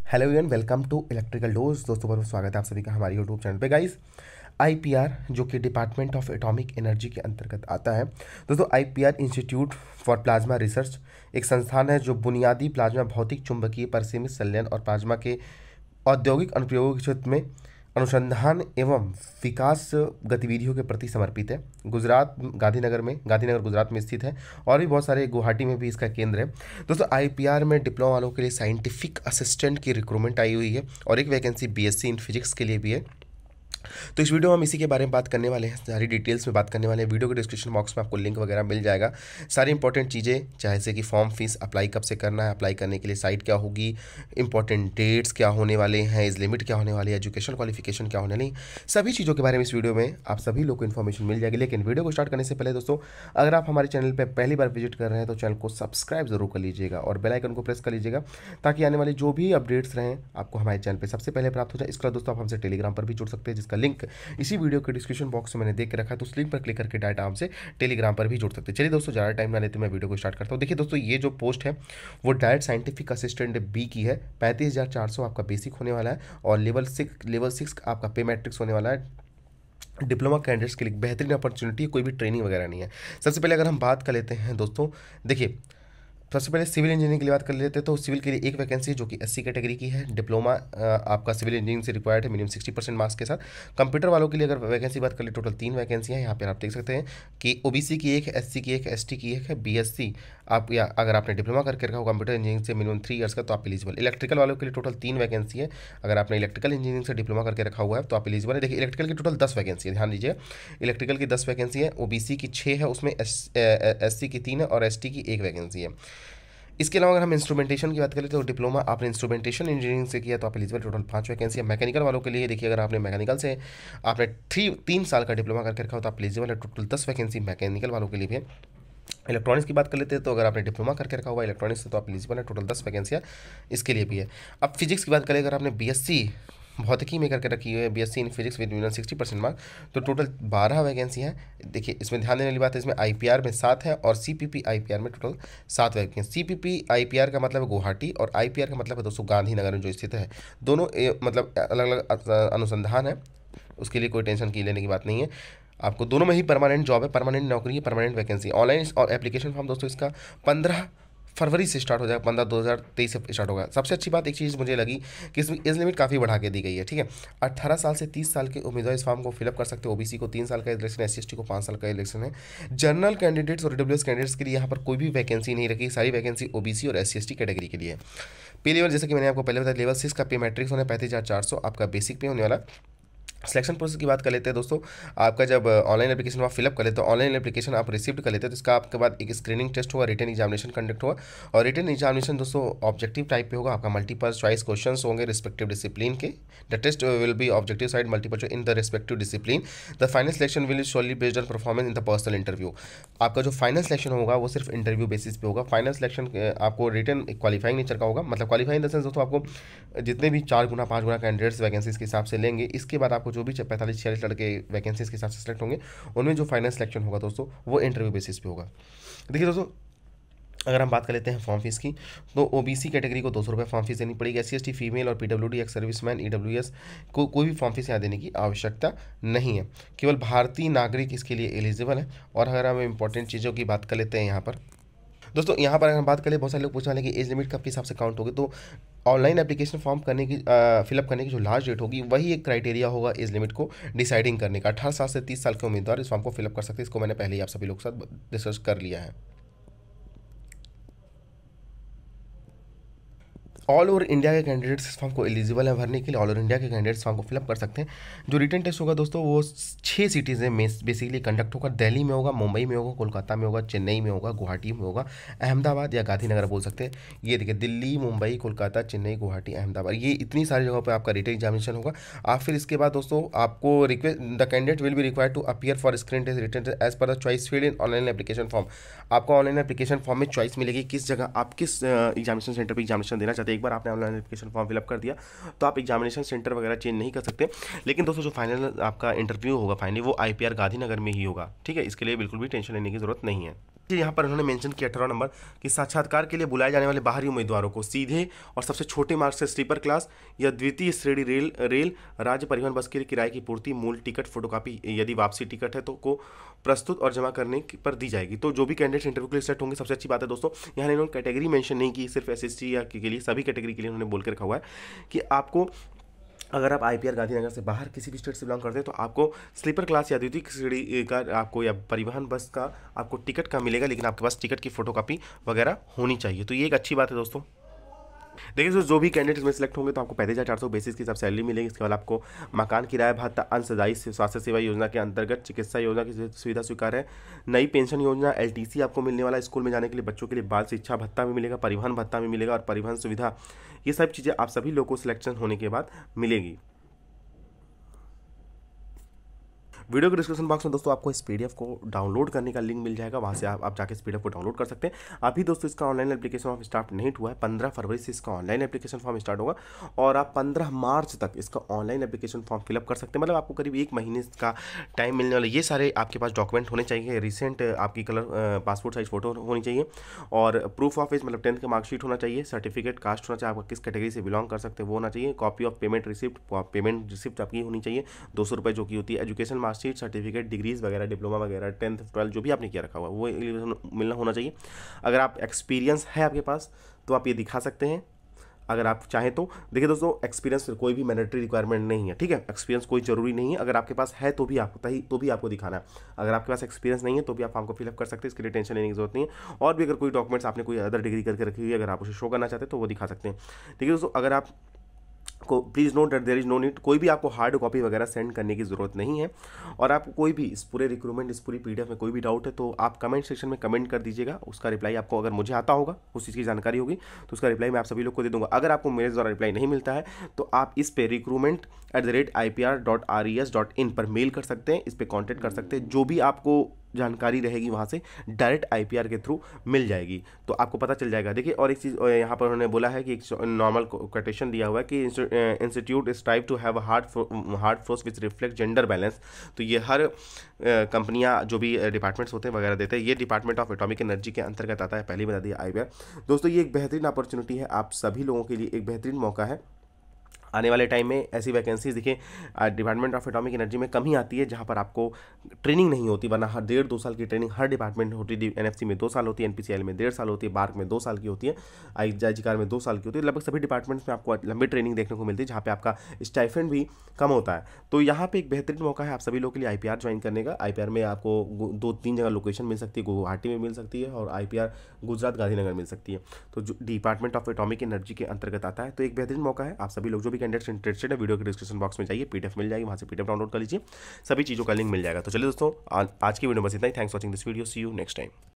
Hello everyone, welcome to electrical dose. दोस्तों बहुत स्वागत है आप सभी का हमारे यूट्यूब चैनल पे। गाइस, आईपीआर जो कि डिपार्टमेंट ऑफ एटॉमिक एनर्जी के अंतर्गत आता है। दोस्तों IPR institute for plasma research एक संस्थान है जो बुनियादी प्लाज्मा भौतिक चुंबकीय परिसीमित संलयन और प्लाज्मा के औद्योगिक अनुप्रयोगों के क्षेत्र में अनुसंधान एवं विकास गतिविधियों के प्रति समर्पित है। गुजरात गांधीनगर गुजरात में स्थित है और भी बहुत सारे गुवाहाटी में भी इसका केंद्र है। दोस्तों आईपीआर में डिप्लोमा वालों के लिए साइंटिफिक असिस्टेंट की रिक्रूटमेंट आई हुई है और एक वैकेंसी बीएससी इन फिजिक्स के लिए भी है। तो इस वीडियो में हम इसी के बारे में बात करने वाले हैं, सारी डिटेल्स में बात करने वाले हैं। वीडियो के डिस्क्रिप्शन बॉक्स में आपको लिंक वगैरह मिल जाएगा, सारी इंपॉर्टेंट चीज़ें, जैसे कि फॉर्म फीस, अप्लाई कब से करना है, अप्लाई करने के लिए साइट क्या होगी, इंपॉर्टेंट डेट्स क्या होने वाले हैं, एज लिमिट क्या होने वाली है, एजुकेशन क्वालिफिकेशन क्या होने वाली, सभी चीज़ों के बारे में इस वीडियो में आप सभी लोग को इन्फॉर्मेशन मिल जाएगी। लेकिन वीडियो को स्टार्ट करने से पहले दोस्तों, अगर आप हमारे चैनल पर पहली बार विजिट कर रहे हैं तो चैनल को सब्सक्राइब जरूर कर लीजिएगा और बेल आइकन को प्रेस कर लीजिएगा ताकि आने वाले जो भी अपडेट्स रहें आपको हमारे चैनल पर सबसे पहले प्राप्त हो जाए। इसके अलावा दोस्तों आप हमसे टेलीग्राम पर भी जुड़ सकते हैं, जिसका लिंक इसी वीडियो के डिस्क्रिप्शन बॉक्स में मैंने देख के रखा है, तो उस लिंक पर क्लिक करके डायरेक्ट हमसे टेलीग्राम पर भी जुड़ सकते हैं। चलिए दोस्तों ज़्यादा टाइम ना लेते मैं वीडियो को स्टार्ट करता हूँ। देखिए दोस्तों, ये जो पोस्ट है वो डायरेक्ट साइंटिफिक असिस्टेंट बी की है। 35,400 आपका बेसिक होने वाला है और लेवल सिक्स आपका पे मैट्रिक्स होने वाला है। डिप्लोमा कैंडिडेट्स के लिए बेहतरीन अपॉर्चुनिटी है, कोई भी ट्रेनिंग वगैरह नहीं है। सबसे पहले अगर हम बात कर लेते हैं दोस्तों, देखिए सबसे पहले सिविल इंजीनियरिंग के लिए बात कर लेते हैं तो सिविल के लिए एक वैकेंसी है जो कि एससी कैटेगरी की है। डिप्लोमा आपका सिविल इंजीनियरिंग से रिक्वायर्ड है मिनिमम 60% मार्क्स के साथ। कंप्यूटर वालों के लिए अगर वैकेंसी बात कर ले, टोटल 3 वैकेंसियाँ हैं। यहाँ पर आप देख सकते हैं कि ओबीसी की एक है, एससी की एक है, एसटी की एक है, बीएससी आप या अगर आपने डिप्लोमा करके रखा हो कंप्यूटर इंजीनियरिंग से मिनिमम 3 ईयर्स का तो आप एलिजिबल। इलेक्ट्रिकल वालों के लिए टोटल 3 वैकेंसी है। अगर आपने इलेक्ट्रिकल इंजीनियरिंग से डिप्लोमा करके रखा हुआ है तो आप एलिजिबल है। देखिए इलेक्ट्रिकल की टोटल 10 वैकेंसी है, ध्यान दीजिए। इलेक्ट्रिकल की 10 वैकेंसी है, ओबीसी की 6 है, उसमें एससी की 3 है और एसटी की 1 वैकेंसी है। इसके अलावा अगर हम इंस्ट्रूमेंटेशन की बात करें तो डिप्लोमा आपने इंस्ट्रूमेंटेशन इंजीनियरिंग से किया तो आप एलिजिबल। टोटल 5 वैकेंसी है। मैकेनिकल वालों के लिए देखिए, अगर आपने मैकेनिकल से आपने 3 साल का डिप्लोमा करके रखा हो तो आप एलिजिबल है। टोटल 10 वैकेंसी मैकेनिकल वालों के लिए भी है। इलेक्ट्रॉनिक्स की बात कर लेते हैं तो अगर आपने डिप्लोमा करके रखा हुआ इलेक्ट्रॉनिक्स से तो आप एलिजिबल है। टोटल 10 वैकेंसियाँ इसके लिए भी है। अब फिजिक्स की बात करें, अगर आपने बीएससी भौतिकी में करके रखी हुई है, BSc in physics with minimum 60% marks, तो टोटल 12 वैकेंसी हैं। देखिए इसमें ध्यान देने वाली बात है, इसमें आईपीआर में 7 है और सीपीपी आईपीआर में टोटल 7 वैकेंसी। सीपीपी आईपीआर का मतलब है गुवाहाटी और आईपीआर का मतलब है दोस्तों गांधीनगर में जो स्थित है। दोनों मतलब अलग अलग अनुसंधान है, उसके लिए कोई टेंशन की लेने की बात नहीं है। आपको दोनों में ही परमानेंट जॉब है, परमानेंट नौकरी है, परमानेंट वैकेंसी। ऑनलाइन और एप्लीकेशन फॉर्म दोस्तों इसका 15 फरवरी से स्टार्ट हो जाएगा, 15/2023 से स्टार्ट होगा। सबसे अच्छी बात एक चीज़ मुझे लगी कि इसमें एज लिमिट काफ़ी बढ़ा के दी गई है, ठीक है। 18 साल से 30 साल के उम्मीदवार इस फॉर्म को फिलअप कर सकते हैं। ओबीसी को 3 साल का इलेक्शन है, एससी को 5 साल का इलेक्शन है। जनरल कैंडिडेट्स और ईडब्ल्यूएस कैंडिडेट्स के लिए यहाँ पर कोई भी वैकेंसी नहीं रखी, सारी वैकेंसी ओबीसी और एससी कैटेगरी के लिए है। पे लेवल जैसे कि मैंने आपको पहले बताया, लेवल 6 का पे मैट्रिक्स होने 35,400 आपका बेसिक पे होने वाला। सिलेक्शन प्रोसेस की बात कर लेते हैं दोस्तों, आपका जब ऑनलाइन एप्लीकेशन आप फिलअप कर लेते हो, ऑनलाइन एप्लीकेशन आप रिसीव कर लेते हैं तो इसका आपके बाद एक स्क्रीनिंग टेस्ट होगा, रिटन एग्जामिनेशन कंडक्ट होगा। और रिटन एग्जामिनेशन दोस्तों ऑब्जेक्टिव टाइप पे होगा, आपका मल्टीपल चॉइस क्वेश्चंस होंगे रिस्पेक्टिव डिसिप्लिन के। The test will be objective side multiple choice in the respective discipline. The final selection will solely based on performance in the personal interview. आपका जो final selection होगा वो सिर्फ interview basis पे होगा। Final selection आपको written qualifying nature का होगा, मतलब क्वालिफाइंग इन द सेंस दोस्तों आपको जितने भी 4 गुना 5 गुना कैंडिडेट्स वैकेंसीज के हिसाब से लेंगे, इसके बाद आपको जो भी 45-46 लड़के वैकेंसीज के हिसाब से सिलेक्ट होंगे उनमें जो फाइनल सिलेक्शन होगा दोस्तों वो इंटरव्यू बेसिस पे होगा। देखिए दोस्तों, अगर हम बात कर लेते हैं फॉर्म फीस की तो ओबीसी कैटेगरी को 200 रुपये फॉर्म फीस देनी पड़ेगी। एससी एसटी फीमेल और पीडब्ल्यूडी एक्स सर्विसमैन ईडब्ल्यूएस को कोई भी फॉर्म फीस यहाँ देने की आवश्यकता नहीं है। केवल भारतीय नागरिक इसके लिए एलिजिबल है। और अगर हम इंपॉर्टेंट चीज़ों की बात कर लेते हैं यहाँ पर दोस्तों, यहाँ पर अगर हम बात करें, बहुत सारे लोग पूछने वाले कि एज लिमिट कब के हिसाब से काउंट होगी, तो ऑनलाइन एप्लीकेशन फॉर्म करने की फिलअप करने की जो लास्ट डेट होगी वही एक क्राइटेरिया होगा एज लिमिट को डिसाइडिंग करने का। 18 साल से 30 साल के उम्मीदवार इस फॉर्म को फिलअप कर सकते हैं। इसको मैंने पहले ही आप सभी लोग के साथ डिस्कस कर लिया है। ऑल ओवर इंडिया के कैंडिडेट्स इस फॉर्म को एलिजिबल है भरने के लिए। ऑल ओवर इंडिया के कैंडिडेट्स फॉर्म को फिलअप कर सकते हैं। जो रिटन टेस्ट होगा दोस्तों वो 6 सिटीज़ में बेसिकली कंडक्ट होगा। दिल्ली में होगा, मुंबई में होगा, कोलकाता में होगा, चेन्नई में होगा, गुवाहाटी में होगा, अहमदाबाद या गांधीनगर बोल सकते हैं। ये देखिए दिल्ली, मुंबई, कोलकाता, चेन्नई, गुवाहाटी, अहमदाबाद, ये इतनी सारी जगहों पर आपका रिटन एग्जामिनेशन होगा। आप फिर इसके बाद दोस्तों आपको request the candidate will be required to appear for screen test written test as per the choice field in online application form. आपको ऑनलाइन एप्लीकेशन फॉर्म में चॉइस मिलेगी किस जगह आप किस एग्जामिनेशन सेंटर पर एग्जामिनेशन देना चाहते हैं। एक बार आपने ऑनलाइन एप्लीकेशन फॉर्म फिलअप कर दिया तो आप एग्जामिनेशन सेंटर वगैरह चेंज नहीं कर सकते। लेकिन दोस्तों जो फाइनल आपका इंटरव्यू होगा फाइनली वो आईपीआर गांधीनगर में ही होगा, ठीक है। इसके लिए बिल्कुल भी टेंशन लेने की जरूरत नहीं है। यहाँ पर उन्होंने मेंशन किया 18 नंबर कि साक्षात्कार के लिए बुलाए जाने वाले बाहरी उम्मीदवारों को सीधे और सबसे छोटे मार्ग से स्लीपर क्लास या द्वितीय श्रेणी रेल राज्य परिवहन बस के लिए किराए की पूर्ति, मूल टिकट फोटोकॉपी यदि वापसी टिकट है तो को प्रस्तुत और जमा करने पर दी जाएगी। तो जो भी कैंडिडेट्स इंटरव्यू के लिए सेट होंगे, सबसे अच्छी बात है दोस्तों, यहाँ इन्होंने कैटेगरी मेंशन नहीं की, सिर्फ एसएसटी या के लिए, सभी कैटेगरी के लिए उन्होंने बोल के रखा हुआ है कि आपको अगर आप आईपीआर गांधीनगर से बाहर किसी भी स्टेट से बिलोंग करते हैं तो आपको स्लीपर क्लास या द्वितीय श्रेणी का आपको या परिवहन बस का आपको टिकट का मिलेगा, लेकिन आपके पास टिकट की फोटोकॉपी वगैरह होनी चाहिए। तो ये एक अच्छी बात है दोस्तों। देखिए जो भी कैंडिडेट इसमें सेलेक्ट होंगे तो आपको 35,400 बेसिस के हिसाब से सैलरी मिलेगी। इसके बाद आपको मकान किराया भत्ता, अंशदायी स्वास्थ्य सेवा योजना के अंतर्गत चिकित्सा योजना की सुविधा स्वीकार है, नई पेंशन योजना, एलटीसी आपको मिलने वाला, स्कूल में जाने के लिए बच्चों के लिए बाल शिक्षा भत्ता भी मिलेगा, परिवहन भत्ता भी मिलेगा और परिवहन सुविधा, ये सब चीज़ें आप सभी लोगों को सिलेक्शन होने के बाद मिलेगी। वीडियो के डिस्क्रिप्शन बॉक्स में दोस्तों आपको इस पीडीएफ को डाउनलोड करने का लिंक मिल जाएगा, वहाँ से आप जाके इस पीडीएफ को डाउनलोड कर सकते हैं। अभी दोस्तों इसका ऑनलाइन एप्लीकेशन फॉर्म स्टार्ट नहीं हुआ है, 15 फरवरी से इसका ऑनलाइन एप्लीकेशन फॉर्म स्टार्ट होगा और आप 15 मार्च तक इसका ऑनलाइन एप्लीकेशन फॉर्म फिलअप कर सकते हैं। मतलब आपको करीब 1 महीने का टाइम मिलने वाला। ये सारे आपके पास डॉक्यूमेंट होने चाहिए, रिसेंट आपकी कलर पासपोर्ट साइज फोटो होनी चाहिए और प्रूफ ऑफ एज मतलब 10th का मार्कशीट होना चाहिए, सर्टिफिकेट कास्ट होना चाहिए, आपका किस कैटेगरी से बिलोंग कर सकते हैं वो होना चाहिए, कॉपी ऑफ पेमेंट रिसिप्ट आपकी होनी चाहिए 200 रुपये जो की होती है, एजुकेशन मार्कशीट, सर्टिफिकेट, डिग्रीज वगैरह, डिप्लोमा वगैरह, 10th 12th जो भी आपने किया रखा हुआ वो मिलना होना चाहिए। अगर आप एक्सपीरियंस है आपके पास तो आप ये दिखा सकते हैं अगर आप चाहें तो। देखिए दोस्तों एक्सपीरियंस कोई भी मैंडेटरी रिक्वायरमेंट नहीं है, ठीक है, एक्सपीरियंस कोई जरूरी नहीं है। अगर आपके पास है तो भी आपको दिखाना है, अगर आपके पास एक्सपीरियंस नहीं है तो भी आप फॉर्म को फिलअप कर सकते हैं, इसके लिए टेंशन लेने की जरूरत नहीं है। और भी अगर कोई डॉक्यूमेंट्स आपने कोई अदर डिग्री करके रखी हुई है, अगर आप उसे शो करना चाहते हैं तो वो दिखा सकते हैं। देखिए दोस्तों अगर आप को please note that there is no need, कोई भी आपको हार्ड कॉपी वगैरह सेंड करने की ज़रूरत नहीं है। और आपको कोई भी इस पूरे रिक्रूटमेंट, इस पूरी पीडीएफ में कोई भी डाउट है तो आप कमेंट सेक्शन में कमेंट कर दीजिएगा, उसका रिप्लाई आपको अगर मुझे आता होगा, उस चीज़ की जानकारी होगी तो उसका रिप्लाई मैं आप सभी लोग को दे दूंगा। अगर आपको मेरे द्वारा रिप्लाई नहीं मिलता है तो आप इस पे recruitment@ipr.res.in पर मेल कर सकते हैं, इस पर कॉन्टैक्ट कर सकते हैं, जो भी आपको जानकारी रहेगी वहाँ से डायरेक्ट आईपीआर के थ्रू मिल जाएगी तो आपको पता चल जाएगा। देखिए और एक चीज़ यहाँ पर उन्होंने बोला है कि एक नॉर्मल कोटेशन दिया हुआ है कि institute strive to have hard force which reflect gender balance. तो ये हर कंपनियाँ जो भी डिपार्टमेंट्स होते हैं वगैरह देते हैं, ये डिपार्टमेंट ऑफ एटॉमिक एनर्जी के अंतर्गत आता है, पहले बता दिया आईपीआर। दोस्तों ये एक बेहतरीन अपॉर्चुनिटी है, आप सभी लोगों के लिए एक बेहतरीन मौका है। आने वाले टाइम में ऐसी वैकेंसीज देखिए डिपार्टमेंट ऑफ एटॉमिक एनर्जी में कमी आती है जहाँ पर आपको ट्रेनिंग नहीं होती, वरना हर 1.5-2 साल की ट्रेनिंग हर डिपार्टमेंट होती है। एनएफसी में 2 साल होती है, एनपीसीएल में 1.5 साल होती है, बार्क में 2 साल की होती है, आईजीआर में 2 साल की होती है। लगभग सभी डिपार्टमेंट्स में आपको लंबी ट्रेनिंग देखने को मिलती है जहाँ पे आपका स्टाइफेंड भी कम होता है। तो यहाँ पे एक बेहतरीन मौका है आप सभी लोगों के लिए आईपीआर ज्वाइन करने का। आईपीआर में आपको 2-3 जगह लोकेशन मिल सकती है, गुवाहाटी में मिल सकती है और आईपीआर गुजरात गांधीनगर मिल सकती है। तो जो डिपार्टमेंट ऑफ एटॉमिक एनर्जी के अंतर्गत आता है, तो एक बेहतरीन मौका है। आप सभी लोग जो भी कैंडिडेट्स इंटरेस्टेड है वीडियो के डिस्क्रिप्शन बॉक्स में जाइए, पीडीएफ मिल जाएगी, वहाँ से पीडीएफ डाउनलोड कर लीजिए, सभी चीज़ों का लिंक मिल जाएगा। तो चलिए दोस्तों आज की वीडियो बस इतना ही। Thanks watching this video, see you next time.